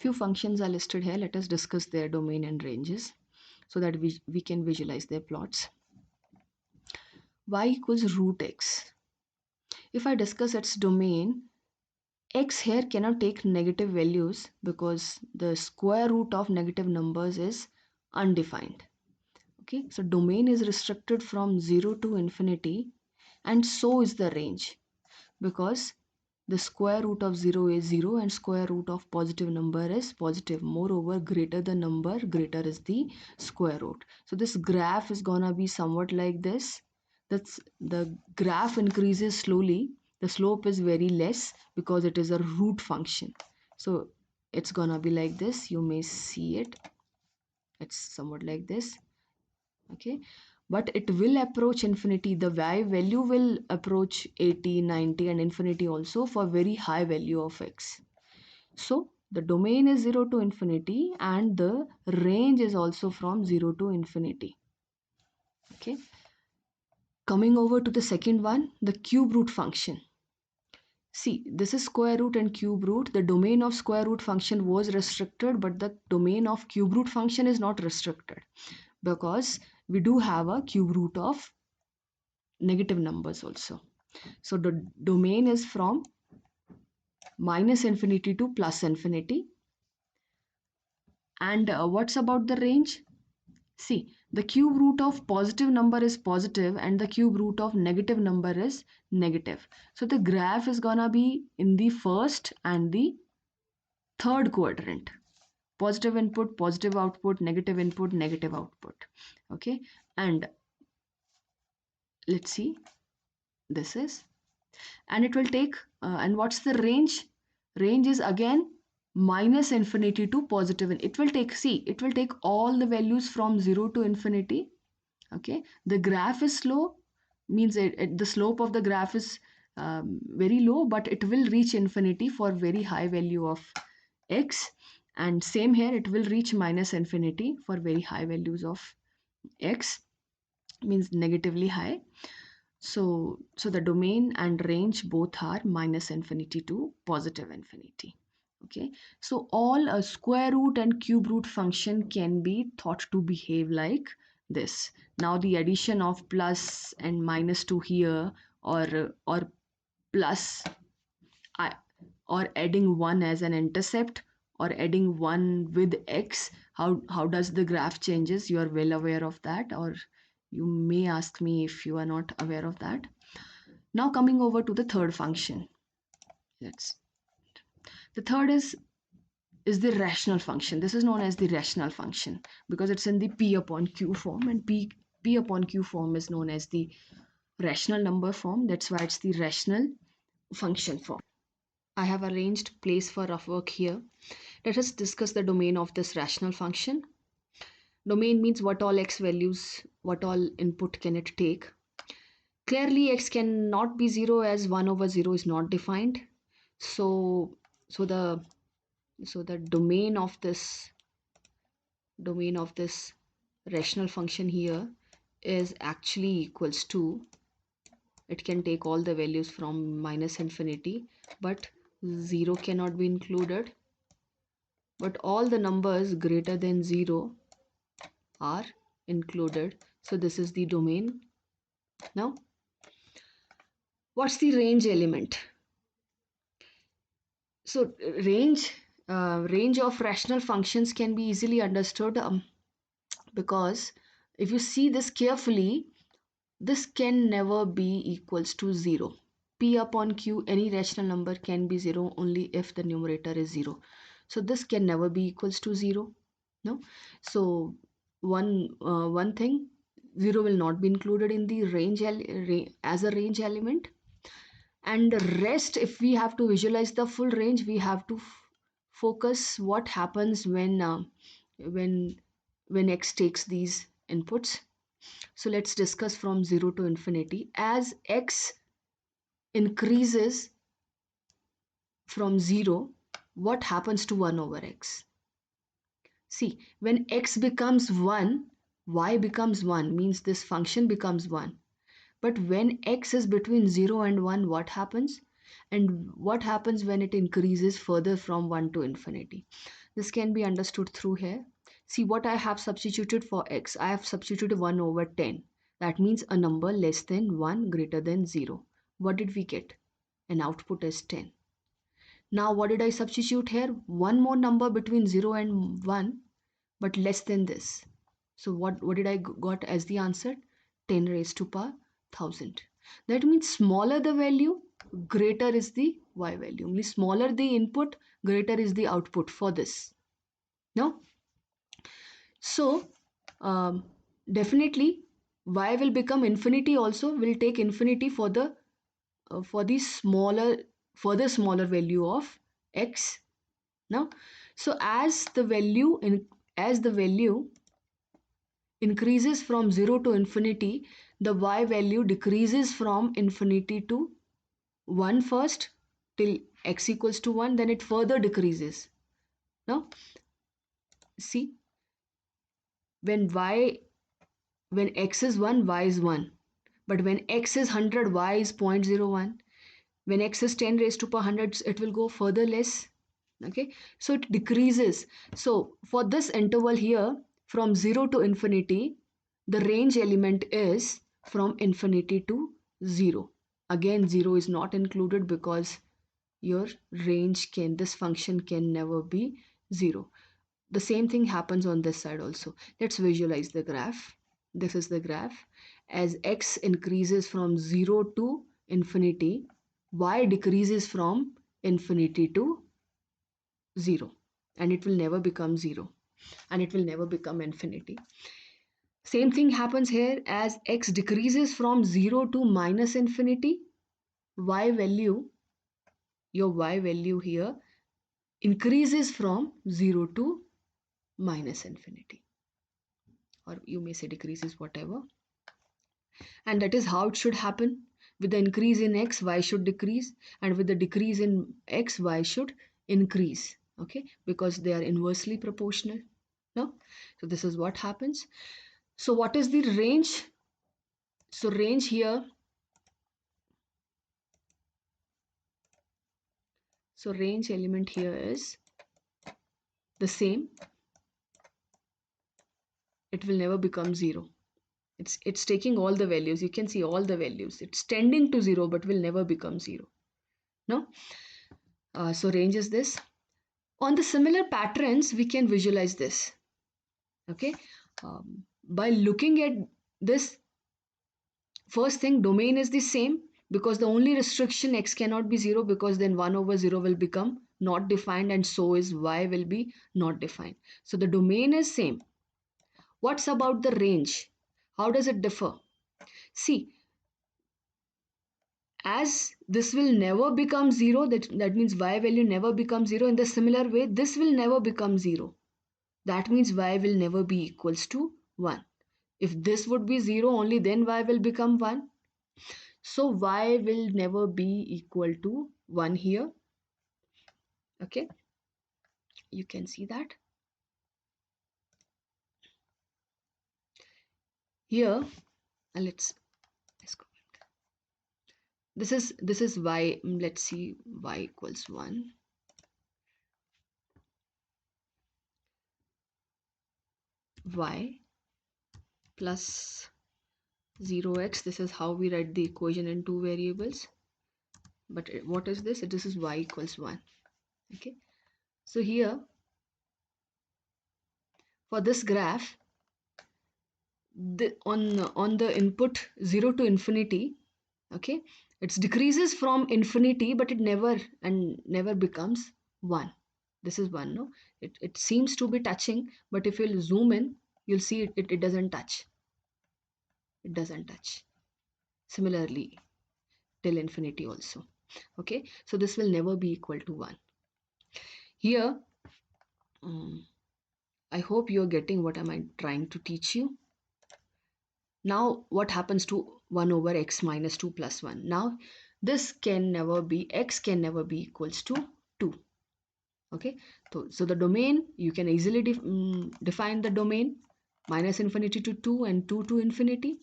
Few functions are listed here. Let us discuss their domain and ranges so that we can visualize their plots. Y equals root x. If I discuss its domain, x here cannot take negative values because the square root of negative numbers is undefined. Okay, so domain is restricted from 0 to infinity, and so is the range, because the square root of 0 is 0 and square root of positive number is positive. Moreover, greater the number, greater is the square root. So this graph is gonna be somewhat like this. That's the graph increases slowly. The slope is very less because it is a root function. So it's gonna be like this. You may see it. It's somewhat like this. Okay, but it will approach infinity. The y value will approach 80, 90 and infinity also for very high value of x. So the domain is 0 to infinity and the range is also from 0 to infinity. Okay, coming over to the second one, the cube root function. See, this is square root and cube root. The domain of square root function was restricted, but the domain of cube root function is not restricted because we do have a cube root of negative numbers also. So the domain is from minus infinity to plus infinity. And what's about the range? See, the cube root of positive number is positive and the cube root of negative number is negative. So the graph is gonna be in the first and the third quadrant. Positive input, positive output, negative input, negative output. Okay, and let's see, this is, and it will take, and what's the range? Range is again minus infinity to positive. It will take, see, it will take all the values from 0 to infinity. Okay, the graph is slow, means the slope of the graph is very low, but it will reach infinity for very high value of x, and same here, it will reach minus infinity for very high values of x, means negatively high. So the domain and range both are minus infinity to positive infinity. Okay, so all a square root and cube root function can be thought to behave like this. Now the addition of plus and minus to here, or plus or adding 1 as an intercept, or adding 1 with x, how does the graph changes? You are well aware of that, or you may ask me if you are not aware of that. Now coming over to the third function. The third is the rational function. This is known as the rational function because it's in the p upon q form, and p upon q form is known as the rational number form. That's why it's the rational function form. I have arranged place for rough work here. Let us discuss the domain of this rational function. Domain means what all x values, what all input can it take. Clearly x cannot be 0 as 1 over 0 is not defined. So the domain of this rational function here is actually equals to, it can take all the values from minus infinity, but 0 cannot be included, but all the numbers greater than 0 are included. So this is the domain. Now what's the range element? So range of rational functions can be easily understood, because if you see this carefully, this can never be equals to 0. P upon Q, any rational number can be 0 only if the numerator is 0. So this can never be equals to 0. No. So one thing, 0 will not be included in the range as a range element. And rest, if we have to visualize the full range, we have to focus what happens when x takes these inputs. So let's discuss from 0 to infinity. As x increases from 0, what happens to 1 over x? See, when x becomes 1, y becomes 1, means this function becomes 1. But when x is between 0 and 1, what happens? And what happens when it increases further from 1 to infinity? This can be understood through here. See what I have substituted for x. I have substituted 1 over 10. That means a number less than 1 greater than 0. What did we get? An output is 10. Now what did I substitute here? One more number between 0 and 1, but less than this. So what did I got as the answer? 10 raised to power 1000. That means smaller the value, greater is the y value. Means smaller the input, greater is the output for this. No? So definitely y will become infinity also, will take infinity for the further smaller value of x. Now, so as the value increases from 0 to infinity, the y value decreases from infinity to 1 first till x equals to 1, then it further decreases. Now, see, when x is 1, y is 1. But when x is 100, y is 0.01. When x is 10 raised to power 100, it will go further less. Okay, so it decreases. So for this interval here, from 0 to infinity, the range element is from infinity to 0. Again, 0 is not included because your this function can never be 0. The same thing happens on this side also. Let's visualize the graph. This is the graph. As x increases from 0 to infinity, y decreases from infinity to 0, and it will never become 0, and it will never become infinity. Same thing happens here. As x decreases from 0 to minus infinity, your y value here increases from 0 to minus infinity, or you may say decreases, whatever. And that is how it should happen. With the increase in x, y should decrease, and with the decrease in x, y should increase. Okay, because they are inversely proportional. No? So this is what happens. So what is the range? So range here, so range element here is the same. It will never become 0. It's taking all the values. You can see all the values. It's tending to 0, but will never become 0. No? So range is this. On the similar patterns, we can visualize this. Okay, by looking at this, first thing, domain is the same, because the only restriction x cannot be 0, because then 1 over 0 will become not defined, and so is y will be not defined. So the domain is same. What's about the range? How does it differ? See, as this will never become 0, that means y value never becomes 0. In the similar way, this will never become 0. That means y will never be equals to 1. If this would be 0, only then y will become 1. So y will never be equal to 1 here. Okay, you can see that. Here, let's go. This is y. Let's see, y equals 1. Y plus 0x. This is how we write the equation in two variables. But what is this? This is y equals 1. Okay, so here for this graph, on the input 0 to infinity, okay, it decreases from infinity, but it never becomes 1. This is 1. No, it seems to be touching, but if you'll zoom in, you'll see it doesn't touch. It doesn't touch. Similarly till infinity also. Okay, so this will never be equal to 1. Here, I hope you're getting what am I trying to teach you. Now what happens to 1 over x minus 2 plus 1? Now this can never be, x can never be equals to 2. Okay, so the domain, you can easily define the domain, minus infinity to 2 and 2 to infinity.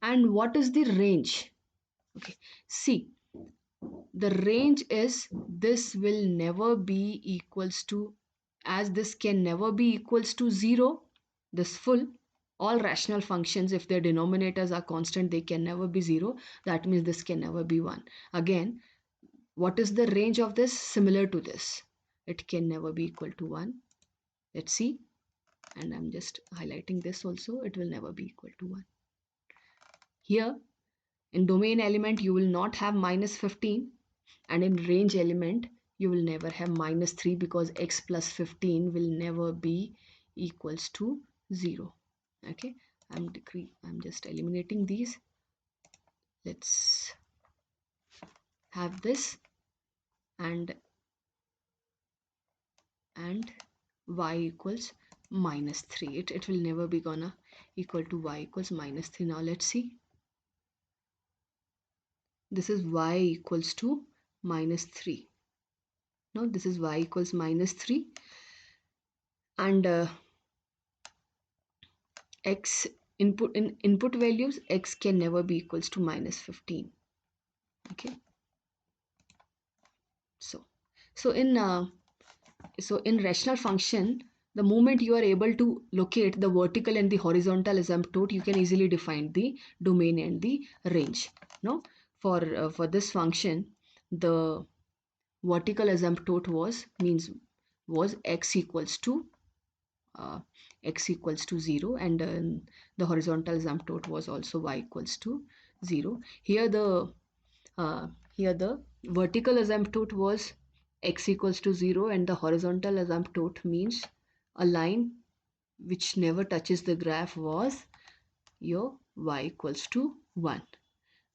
And what is the range? Okay, see, the range is this will never be equals to, as this can never be equals to 0, this full, all rational functions, if their denominators are constant, they can never be 0. That means this can never be 1. Again, what is the range of this? Similar to this. It can never be equal to 1. Let's see. And I'm just highlighting this also. It will never be equal to 1. Here, in domain element, you will not have minus 15. And in range element, you will never have minus 3, because x plus 15 will never be equals to 0. Okay, I'm just eliminating these. Let's have this and y equals minus 3. It will never be gonna equal to y equals minus 3. Now let's see. This is y equals to minus 3. Now this is y equals minus 3, and x input values, x can never be equals to minus 15. Okay, so in rational function, the moment you are able to locate the vertical and the horizontal asymptote, you can easily define the domain and the range. No, for this function, the vertical asymptote was x equals to uh, 0, and the horizontal asymptote was also y equals to 0. Here the vertical asymptote was x equals to 0, and the horizontal asymptote means a line which never touches the graph was your y equals to 1.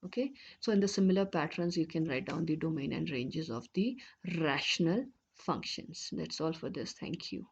Okay, so in the similar patterns, you can write down the domain and ranges of the rational functions. That's all for this. Thank you.